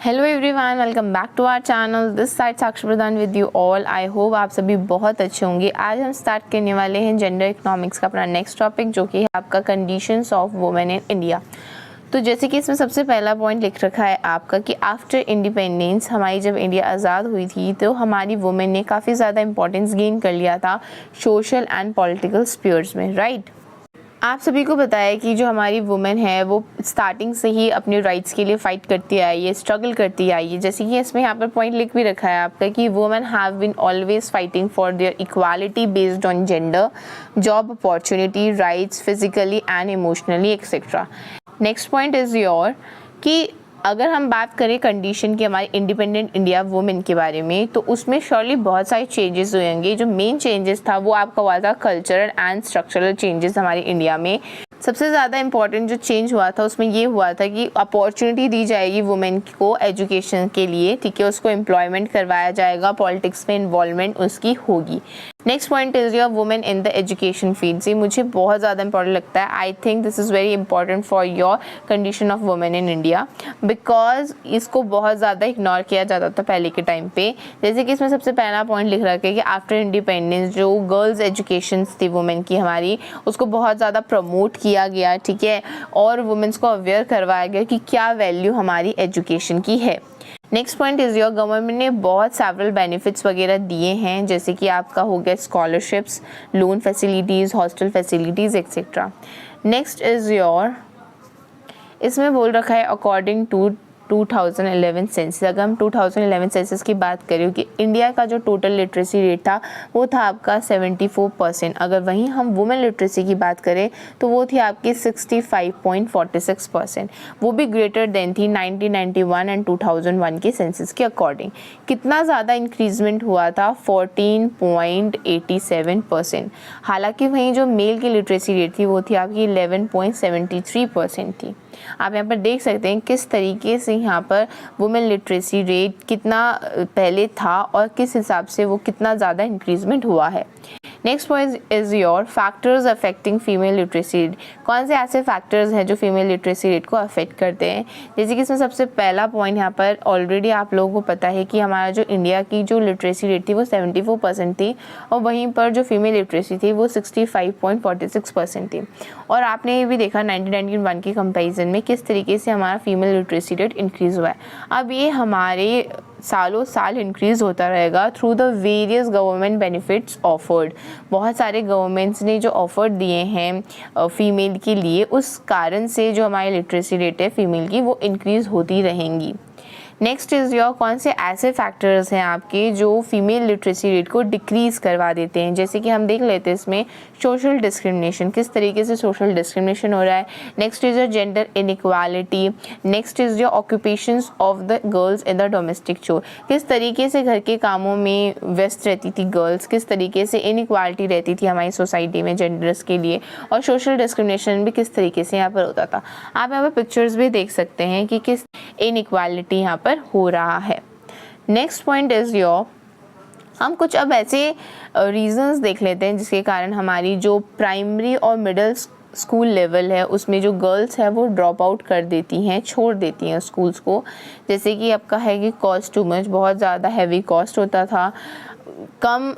Hello everyone, welcome back to our channel. This side Sakshi Pradhan with you all. I hope आप सभी बहुत अच्छे होंगे। आज हम स्टार्ट करने वाले हैं जेंडर इकोनॉमिक्स का अपना नेक्स्ट टॉपिक, जो कि है आपका conditions of women in India. तो जैसे कि इसमें सबसे पहला पॉइंट लिख रखा है आपका कि आफ्टर इंडिपेंडेंस, हमारी जब इंडिया आज़ाद हुई थी तो हमारी वुमेन ने काफ़ी ज़्यादा इंपॉर्टेंस गेन कर लिया था सोशल एंड पॉलिटिकल स्फीयर्स में, राइट। आप सभी को पता है कि जो हमारी वुमेन है वो स्टार्टिंग से ही अपने राइट्स के लिए फ़ाइट करती आई है, स्ट्रगल करती आई है। जैसे कि इसमें यहाँ पर पॉइंट लिख भी रखा है आपका कि women have been always fighting for their equality based on gender, job opportunity, rights physically and emotionally etcetera. Next point is your कि अगर हम बात करें कंडीशन की हमारी इंडिपेंडेंट इंडिया वुमेन के बारे में, तो उसमें श्योरली बहुत सारे चेंजेस होंगे। जो मेन चेंजेस था वो आपका हुआ था कल्चरल एंड स्ट्रक्चरल चेंजेस हमारी इंडिया में। सबसे ज़्यादा इंपॉर्टेंट जो चेंज हुआ था उसमें ये हुआ था कि अपॉर्चुनिटी दी जाएगी वुमेन को एजुकेशन के लिए, ठीक है। उसको एम्प्लॉयमेंट करवाया जाएगा, पॉलिटिक्स में इन्वॉल्वमेंट उसकी होगी। Next point is your women in the education field. ये मुझे बहुत ज़्यादा इंपॉर्टेंट लगता है। I think this is very important for your condition of women in India, because इसको बहुत ज़्यादा इग्नोर किया जाता था पहले के टाइम पे। जैसे कि इसमें सबसे पहला पॉइंट लिख रखा है कि आफ्टर इंडिपेंडेंस जो गर्ल्स एजुकेशन थी वुमेन की हमारी, उसको बहुत ज़्यादा प्रमोट किया गया, ठीक है, और वुमेन्स को अवेयर करवाया गया कि क्या वैल्यू हमारी एजुकेशन की है। Next point is your government ने बहुत सेवरल बेनिफिट्स वगैरह दिए हैं, जैसे कि आपका हो गया scholarships, loan facilities, hostel facilities etcetera. Next is your, इसमें बोल रखा है अकॉर्डिंग टू 2011 सेंसस। अगर हम 2011 सेंसस की बात करें कि इंडिया का जो टोटल लिटरेसी रेट था वो था आपका 74%। अगर वहीं हम वुमेन लिटरेसी की बात करें तो वो थी आपकी 65.46%। वो भी ग्रेटर देन थी 1991 एंड 2001 के सेंसस के अकॉर्डिंग। कितना ज़्यादा इंक्रीजमेंट हुआ था? 14.87%। हालांकि वहीं जो मेल की लिटरेसी रेट थी वो थी आपकी 11.73% थी। आप यहाँ पर देख सकते हैं किस तरीके से यहाँ पर वुमेन लिटरेसी रेट कितना पहले था और किस हिसाब से वो कितना ज़्यादा इंक्रीजमेंट हुआ है। Next point is your factors affecting female literacy rate. कौन से ऐसे फैक्टर्स हैं जो फीमेल लिटरेसी रेट को अफेक्ट करते हैं? जैसे कि इसमें सबसे पहला पॉइंट यहाँ पर ऑलरेडी आप लोगों को पता है कि हमारा जो इंडिया की जो लिटरेसी रेट थी वो 74% थी, और वहीं पर जो फीमेल लिटरेसी थी वो 65.46% थी। और आपने ये भी देखा 1991 की कंपेरिजन में किस तरीके से हमारा फीमेल लिटरेसी रेट इंक्रीज़ हुआ है। अब ये हमारे सालों साल इंक्रीज़ होता रहेगा through the various government benefits offered. बहुत सारे गवर्नमेंट्स ने जो ऑफर दिए हैं फ़ीमेल के लिए, उस कारण से जो हमारी लिटरेसी रेट है फ़ीमेल की वो इंक्रीज़ होती रहेंगी। नेक्स्ट इज़ योर, कौन से ऐसे फैक्टर्स हैं आपके जो फीमेल लिटरेसी रेट को डिक्रीज़ करवा देते हैं? जैसे कि हम देख लेते हैं इसमें सोशल डिस्क्रिमिनेशन, किस तरीके से सोशल डिस्क्रिमिनेशन हो रहा है। Next is your gender inequality. Next is your occupations of the girls in the domestic चोर, किस तरीके से घर के कामों में व्यस्त रहती थी गर्ल्स, किस तरीके से इनइक्वालिटी रहती थी हमारी सोसाइटी में जेंडर्स के लिए, और सोशल डिस्क्रिमिनेशन भी किस तरीके से यहाँ पर होता था। आप यहाँ पर पिक्चर्स भी देख सकते हैं कि किस इनइक्वालिटी यहाँ पर हो रहा है। नेक्स्ट पॉइंट इज योर, हम कुछ अब ऐसे रीजंस देख लेते हैं जिसके कारण हमारी जो प्राइमरी और मिडिल स्कूल लेवल है उसमें जो गर्ल्स है वो ड्रॉप आउट कर देती हैं, छोड़ देती हैं स्कूल्स को। जैसे कि आपका है कि कॉस्ट टू मच, बहुत ज़्यादा हैवी कॉस्ट होता था, कम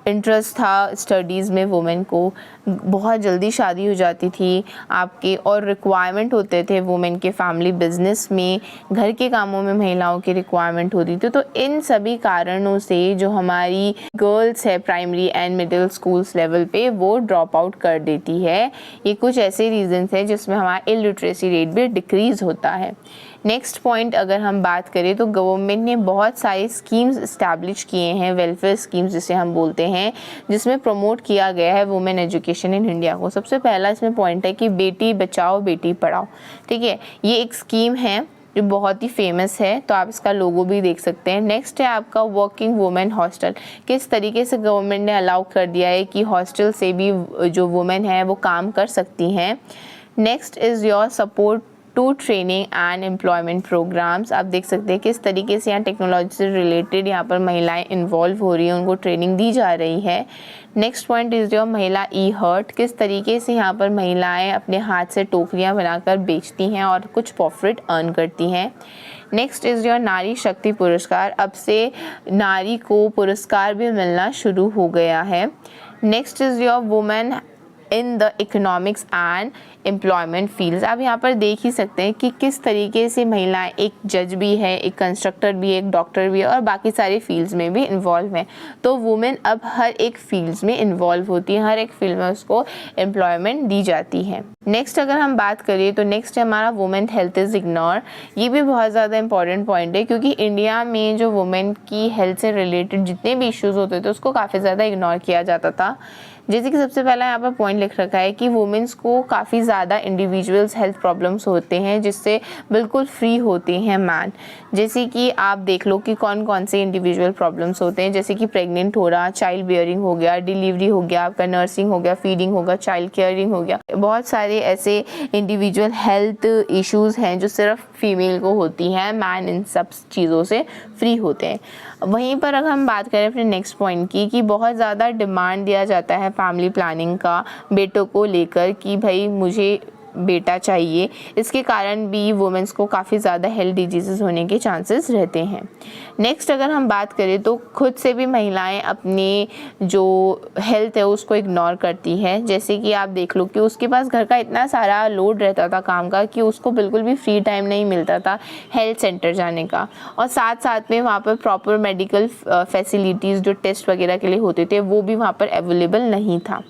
इंटरेस्ट था स्टडीज़ में, वुमेन को बहुत जल्दी शादी हो जाती थी आपके, और रिक्वायरमेंट होते थे वुमेन के फैमिली बिजनेस में, घर के कामों में महिलाओं की रिक्वायरमेंट होती थी। तो इन सभी कारणों से जो हमारी गर्ल्स है primary and middle schools level पे वो ड्रॉप आउट कर देती है। ये कुछ ऐसे रीजंस हैं जिसमें हमारा इलिटरेसी रेट भी डिक्रीज़ होता है। नेक्स्ट पॉइंट अगर हम बात करें तो गवर्नमेंट ने बहुत सारी स्कीम्स इस्टेब्लिश किए हैं, वेलफेयर स्कीम्स जिसे हम बोलते हैं, जिसमें प्रमोट किया गया है वुमेन एजुकेशन इन इंडिया को। सबसे पहला इसमें पॉइंट है कि बेटी बचाओ बेटी पढ़ाओ, ठीक है। ये एक स्कीम है जो बहुत ही फेमस है, तो आप इसका लोगो भी देख सकते हैं। नेक्स्ट है आपका वर्किंग वुमेन हॉस्टल। किस तरीके से गवर्नमेंट ने अलाउ कर दिया है कि हॉस्टल से भी जो वुमेन है वो काम कर सकती हैं। Next is your support to training and employment programs. आप देख सकते हैं किस तरीके से यहाँ टेक्नोलॉजी से रिलेटेड यहाँ पर महिलाएं इन्वॉल्व हो रही हैं, उनको ट्रेनिंग दी जा रही है। नेक्स्ट पॉइंट इज़ जो महिला ई हर्ट, किस तरीके से यहाँ पर महिलाएं अपने हाथ से टोकरियाँ बनाकर बेचती हैं और कुछ प्रॉफिट अर्न करती हैं। नेक्स्ट इज़ योर नारी शक्ति पुरस्कार, अब से नारी को पुरस्कार भी मिलना शुरू हो गया है। Next is your women in the economics and employment fields. आप यहाँ पर देख ही सकते हैं कि किस तरीके से महिलाएं, एक जज भी है, एक कंस्ट्रक्टर भी है, एक डॉक्टर भी है और बाकी सारे फील्ड्स में भी इन्वॉल्व हैं। तो वुमेन अब हर एक फील्ड्स में इन्वॉल्व होती है, हर एक फील्ड में उसको एम्प्लॉयमेंट दी जाती है। नेक्स्ट अगर हम बात करें तो नेक्स्ट है हमारा वुमेन हेल्थ इज़ इग्नोर। ये भी बहुत ज़्यादा इंपॉर्टेंट पॉइंट है क्योंकि इंडिया में जो वुमेन की हेल्थ से रिलेटेड जितने भी इश्यूज़ होते थे उसको काफ़ी ज़्यादा इग्नोर किया जाता था। जैसे कि सबसे पहला यहाँ पर पॉइंट लिख रखा है कि वुमेन्स को काफ़ी ज़्यादा इंडिविजुअल्स हेल्थ प्रॉब्लम्स होते हैं जिससे बिल्कुल फ्री होते हैं मैन। जैसे कि आप देख लो कि कौन कौन से इंडिविजुअल प्रॉब्लम्स होते हैं, जैसे कि प्रेग्नेंट हो रहा, चाइल्ड बियरिंग हो गया, डिलीवरी हो गया, आपका नर्सिंग हो गया, फीडिंग होगा, चाइल्ड केयरिंग हो गया। बहुत सारे ऐसे इंडिविजुअल हेल्थ इश्यूज़ हैं जो सिर्फ फीमेल को होती हैं, मैन इन सब चीज़ों से फ्री होते हैं। वहीं पर अगर हम बात करें अपने नेक्स्ट पॉइंट की कि बहुत ज़्यादा डिमांड दिया जाता है फैमिली प्लानिंग का बेटों को लेकर कि भाई मुझे बेटा चाहिए, इसके कारण भी वुमेन्स को काफ़ी ज़्यादा हेल्थ डिजीज़ होने के चांसेस रहते हैं। नेक्स्ट अगर हम बात करें तो खुद से भी महिलाएं अपनी जो हेल्थ है उसको इग्नोर करती है। जैसे कि आप देख लो कि उसके पास घर का इतना सारा लोड रहता था काम का कि उसको बिल्कुल भी फ्री टाइम नहीं मिलता था हेल्थ सेंटर जाने का, और साथ साथ में वहाँ पर प्रॉपर मेडिकल फैसिलिटीज़ जो टेस्ट वगैरह के लिए होते थे वो भी वहाँ पर अवेलेबल नहीं था।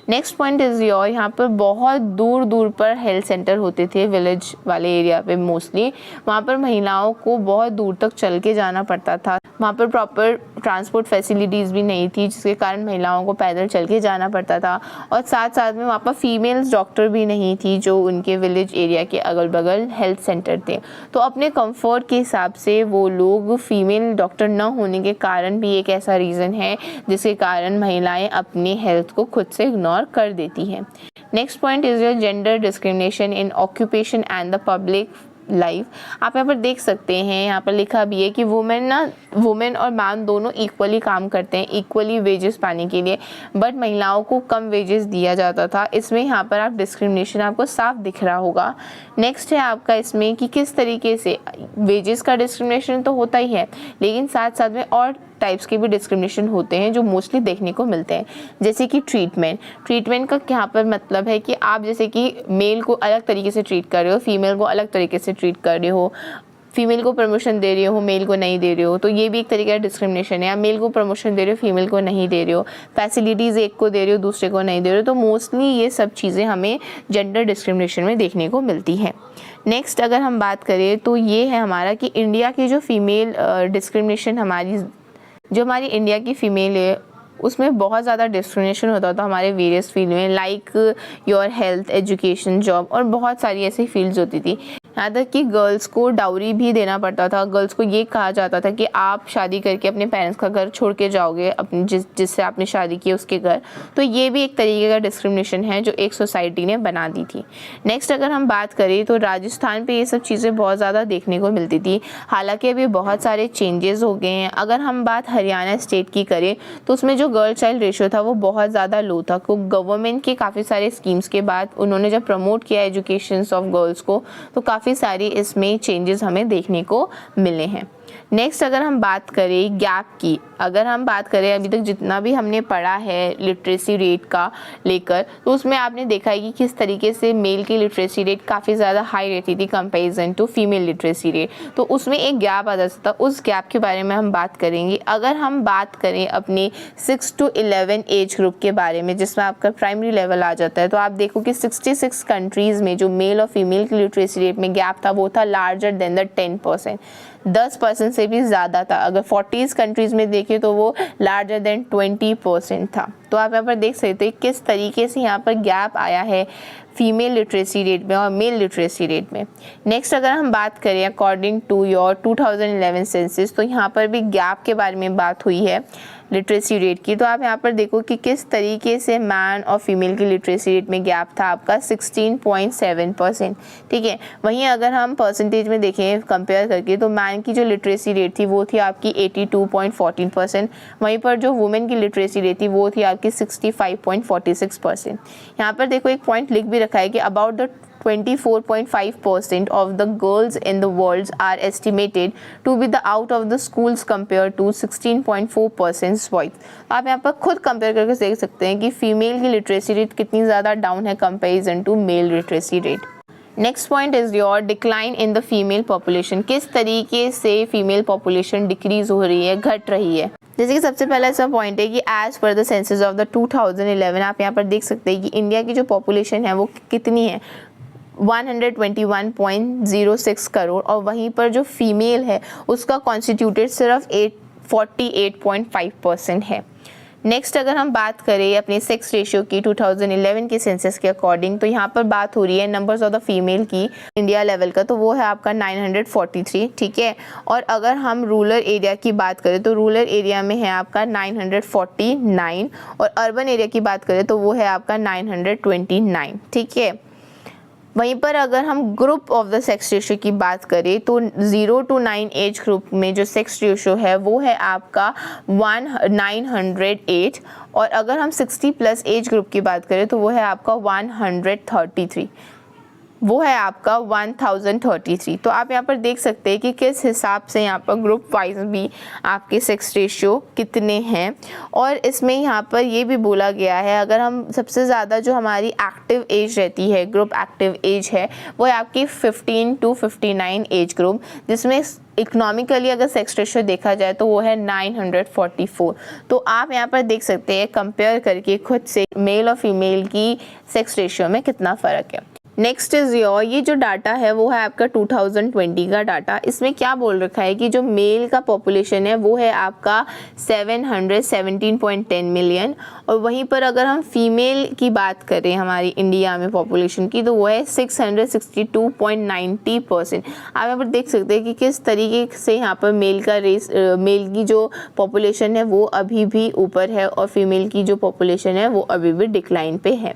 नेक्स्ट पॉइंट इज़ योर, यहाँ पर बहुत दूर दूर पर हेल्थ सेंटर होते थे विलेज वाले एरिया पे मोस्टली। वहाँ पर महिलाओं को बहुत दूर तक चल के जाना पड़ता था, वहाँ पर प्रॉपर ट्रांसपोर्ट फैसिलिटीज़ भी नहीं थी जिसके कारण महिलाओं को पैदल चल के जाना पड़ता था, और साथ साथ में वहाँ पर फीमेल्स डॉक्टर भी नहीं थी जो उनके विलेज एरिया के अगल बगल हेल्थ सेंटर थे। तो अपने कंफर्ट के हिसाब से वो लोग फीमेल डॉक्टर न होने के कारण भी एक ऐसा रीज़न है जिसके कारण महिलाएं अपनी हेल्थ को खुद से इग्नोर कर देती हैं। Next point is your gender discrimination in occupation and the public life. आप यहाँ पर देख सकते हैं, यहाँ पर लिखा भी है कि वुमेन और मैन दोनों इक्वली काम करते हैं इक्वली वेजेस पाने के लिए, बट महिलाओं को कम वेजेस दिया जाता था। इसमें यहाँ पर आप डिस्क्रिमिनेशन आपको साफ दिख रहा होगा। नेक्स्ट है आपका इसमें कि किस तरीके से वेजेस का डिस्क्रिमिनेशन तो होता ही है, लेकिन साथ साथ में और टाइप्स के भी डिस्क्रिमिनेशन होते हैं जो मोस्टली देखने को मिलते हैं। जैसे कि ट्रीटमेंट का यहाँ पर मतलब है कि आप जैसे कि मेल को अलग तरीके से ट्रीट कर रहे हो, फीमेल को अलग तरीके से ट्रीट कर रहे हो, फीमेल को प्रमोशन दे रहे हो, मेल को नहीं दे रहे हो, तो ये भी एक तरीके का डिस्क्रिमिनेशन है। या मेल को प्रमोशन दे रहे हो, फीमेल को नहीं दे रहे हो, फैसिलिटीज़ एक को दे रहे हो, दूसरे को नहीं दे रहे हो। तो मोस्टली ये सब चीज़ें हमें जेंडर डिस्क्रिमिनेशन में देखने को मिलती हैं। नेक्स्ट अगर हम बात करें तो ये है हमारा कि इंडिया की जो फीमेल डिस्क्रिमिनेशन हमारी इंडिया की फ़ीमेल है उसमें बहुत ज़्यादा डिस्क्रिमिनेशन होता था हमारे वेरियस फील्ड में, like your health, education, job और बहुत सारी ऐसी फील्ड्स होती थी। यहाँ तक कि गर्ल्स को डाउरी भी देना पड़ता था। गर्ल्स को ये कहा जाता था कि आप शादी करके अपने पेरेंट्स का घर छोड़ के जाओगे, अपने जिससे आपने शादी की उसके घर। तो ये भी एक तरीके का डिस्क्रिमिनेशन है जो एक सोसाइटी ने बना दी थी। नेक्स्ट अगर हम बात करें तो राजस्थान पे ये सब चीज़ें बहुत ज़्यादा देखने को मिलती थी, हालांकि अभी बहुत सारे चेंजेस हो गए हैं। अगर हम बात हरियाणा स्टेट की करें तो उसमें जो गर्ल चाइल्ड रेशियो था वो बहुत ज़्यादा लो था। गवर्नमेंट के काफ़ी सारे स्कीम्स के बाद उन्होंने जब प्रमोट किया एजुकेशन ऑफ गर्ल्स को तो काफ़ी सारी इसमें चेंजेस हमें देखने को मिले हैं। नेक्स्ट अगर हम बात करें गैप की, अगर हम बात करें अभी तक जितना भी हमने पढ़ा है लिटरेसी रेट का लेकर, तो उसमें आपने देखा है कि किस तरीके से मेल की लिटरेसी रेट काफ़ी ज़्यादा हाई रहती थी comparison to female literacy rate. तो उसमें एक गैप आ जाता था, उस गैप के बारे में हम बात करेंगे। अगर हम बात करें अपने 6 to 11 एज ग्रुप के बारे में जिसमें आपका प्राइमरी लेवल आ जाता है, तो आप देखो कि 66 कंट्रीज़ में जो मेल और फीमेल की लिटरेसी रेट में गैप था वो था लार्जर देन द 10%, 10% से भी ज़्यादा था। अगर 40 कंट्रीज़ में देखें तो वो लार्जर देन 20% था। तो आप यहाँ पर देख सकते हो किस तरीके से यहाँ पर गैप आया है फीमेल लिटरेसी रेट में और मेल लिटरेसी रेट में। नेक्स्ट अगर हम बात करें अकॉर्डिंग टू योर 2011 सेंसस, तो यहाँ पर भी गैप के बारे में बात हुई है लिटरेसी रेट की। तो आप यहाँ पर देखो कि किस तरीके से मैन और फीमेल की लिटरेसी रेट में गैप था आपका 16.7%, ठीक है। वहीं अगर हम परसेंटेज में देखें कंपेयर करके, तो मैन की जो लिटरेसी रेट थी वो थी आपकी 82.14%, वहीं पर जो वुमेन की लिटरेसी रेट थी वो थी आपकी 65.46%। यहाँ पर देखो एक पॉइंट लिख भी रखा है कि about the 24.5% of the girls in the world are estimated to be the out of the schools compared to 16.4% boys। आप यहाँ पर खुद कंपेयर करके देख सकते हैं कि फीमेल की लिटरेसी रेट कितनी ज़्यादा डाउन है comparison to male literacy rate. Next point is your decline in the female population. किस तरीके से फीमेल पॉपुलेशन डिक्रीज हो रही है, घट रही है। जैसे कि सबसे पहला ऐसा पॉइंट है कि as per the census of the 2011 आप यहाँ पर देख सकते हैं कि इंडिया की जो पॉपुलेशन है वो कितनी है, 121.06 करोड़, और वहीं पर जो फीमेल है उसका कॉन्स्टिट्यूटेड सिर्फ 48.5% है। नेक्स्ट अगर हम बात करें अपने सेक्स रेशियो की 2011 के सेंसस के अकॉर्डिंग, तो यहाँ पर बात हो रही है नंबर्स ऑफ द फीमेल की इंडिया लेवल का, तो वो है आपका 943, ठीक है। और अगर हम रूरल एरिया की बात करें तो रूरल एरिया में है आपका 949, और अर्बन एरिया की बात करें तो वो है आपका 929, ठीक है। वहीं पर अगर हम group of the sex ratio की बात करें तो 0 to 9 एज ग्रुप में जो सेक्स रेशियो है वो है आपका 908, और अगर हम 60 प्लस एज ग्रुप की बात करें तो वो है आपका 133, वो है आपका 1033। तो आप यहाँ पर देख सकते हैं कि किस हिसाब से यहाँ पर ग्रुप वाइज भी आपके सेक्स रेशियो कितने हैं। और इसमें यहाँ पर ये भी बोला गया है, अगर हम सबसे ज़्यादा जो हमारी एक्टिव एज रहती है, ग्रुप एक्टिव एज है, वो है आपकी 15 to 59 एज ग्रुप, जिसमें इकोनॉमिकली अगर सेक्स रेशियो देखा जाए तो वो है 944। तो आप यहाँ पर देख सकते हैं कंपेयर करके खुद से मेल और फीमेल की सेक्स रेशियो में कितना फ़र्क है। नेक्स्ट इज योर, ये जो डाटा है वो है आपका 2020 का डाटा। इसमें क्या बोल रखा है कि जो मेल का पॉपुलेशन है वो है आपका 717.10 मिलियन, और वहीं पर अगर हम फीमेल की बात करें हमारी इंडिया में पॉपुलेशन की, तो वो है 662.90%। आप यहाँ पर देख सकते हैं कि किस तरीके से यहाँ पर मेल की जो पॉपुलेशन है वो अभी भी ऊपर है और फीमेल की जो पॉपुलेशन है वो अभी भी डिक्लाइन पे है।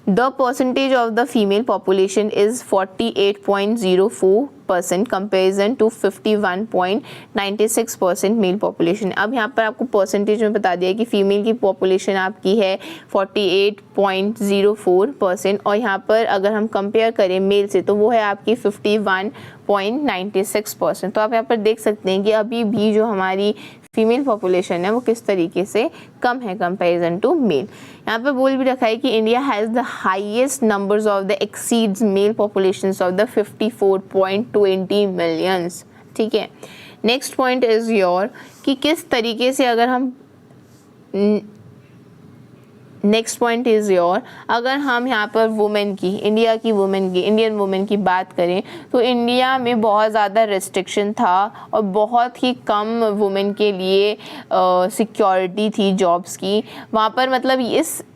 The percentage of the female population is 48.04% comparison to 51.96% mail population. अब यहाँ पर आपको परसेंटेज में बता दिया कि फीमेल की पॉपुलेशन आपकी है 48.04%, और यहाँ पर अगर हम कंपेयर करें मेल से तो वो है आपकी 51.96%। तो आप यहाँ पर देख सकते हैं कि अभी भी जो हमारी फीमेल पॉपुलेशन है वो किस तरीके से कम है कंपैरिजन टू मेल। यहाँ पे बोल भी रखा है कि India has the highest numbers of the exceeds male populations of the 54.20 millions, ठीक है। नेक्स्ट पॉइंट इज योर कि किस तरीके से अगर हम नेक्स्ट पॉइंट इज़ योर, अगर हम यहाँ पर वुमेन की इंडियन वुमेन की बात करें तो इंडिया में बहुत ज़्यादा रिस्ट्रिक्शन था और बहुत ही कम वुमेन के लिए सिक्योरिटी थी जॉब्स की वहाँ पर। मतलब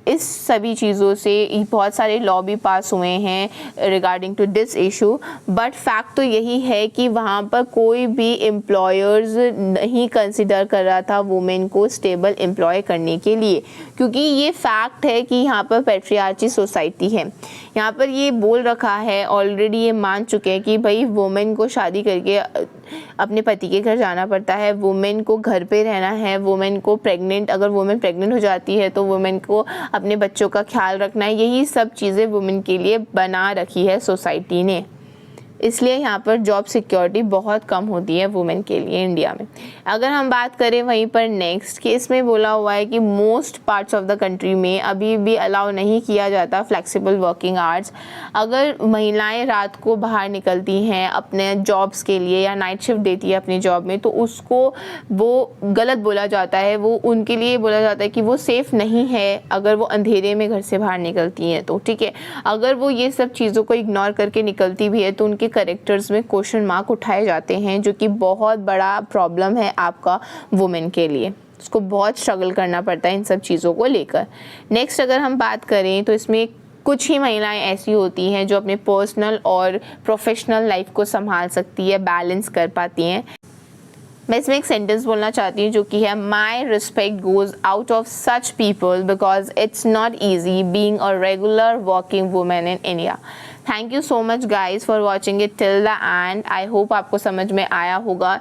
इस सभी चीज़ों से बहुत सारे लॉ भी पास हुए हैं regarding to this issue, but fact तो यही है कि वहाँ पर कोई भी एम्प्लॉयर्स नहीं कंसिडर कर रहा था वुमेन को स्टेबल एम्प्लॉय करने के लिए, क्योंकि ये फैक्ट है कि यहाँ पर पैट्रियार्ची सोसाइटी है। यहाँ पर ये बोल रखा है ऑलरेडी, ये मान चुके हैं कि भाई वुमेन को शादी करके अपने पति के घर जाना पड़ता है, वुमेन को घर पे रहना है, वुमेन को अगर वुमेन प्रेग्नेंट हो जाती है तो वुमेन को अपने बच्चों का ख्याल रखना है। यही सब चीज़ें वुमेन के लिए बना रखी है सोसाइटी ने, इसलिए यहाँ पर जॉब सिक्योरिटी बहुत कम होती है वुमेन के लिए इंडिया में। अगर हम बात करें वहीं पर नेक्स्ट कि इसमें बोला हुआ है कि most parts of the country में अभी भी अलाउ नहीं किया जाता फ्लेक्सिबल वर्किंग आवर्स। अगर महिलाएं रात को बाहर निकलती हैं अपने जॉब्स के लिए या नाइट शिफ्ट देती है अपनी जॉब में, तो उसको वो गलत बोला जाता है, वो उनके लिए बोला जाता है कि वो सेफ़ नहीं है अगर वो अंधेरे में घर से बाहर निकलती हैं तो, ठीक है। अगर वो ये सब चीज़ों को इग्नोर करके निकलती भी है तो उनके करेक्टर्स में क्वेश्चन मार्क उठाए जाते हैं, जो कि बहुत बड़ा प्रॉब्लम है आपका वुमेन के लिए। उसको बहुत स्ट्रगल करना पड़ता है इन सब चीज़ों को लेकर। नेक्स्ट अगर हम बात करें तो इसमें कुछ ही महिलाएं ऐसी होती हैं जो अपने पर्सनल और प्रोफेशनल लाइफ को संभाल सकती है, बैलेंस कर पाती हैं। मैं इसमें एक सेंटेंस बोलना चाहती हूँ जो कि है, my respect goes out of such people because it's not easy being a regular working women in India. Thank you so much guys for watching it till the end. I hope आपको समझ में आया होगा।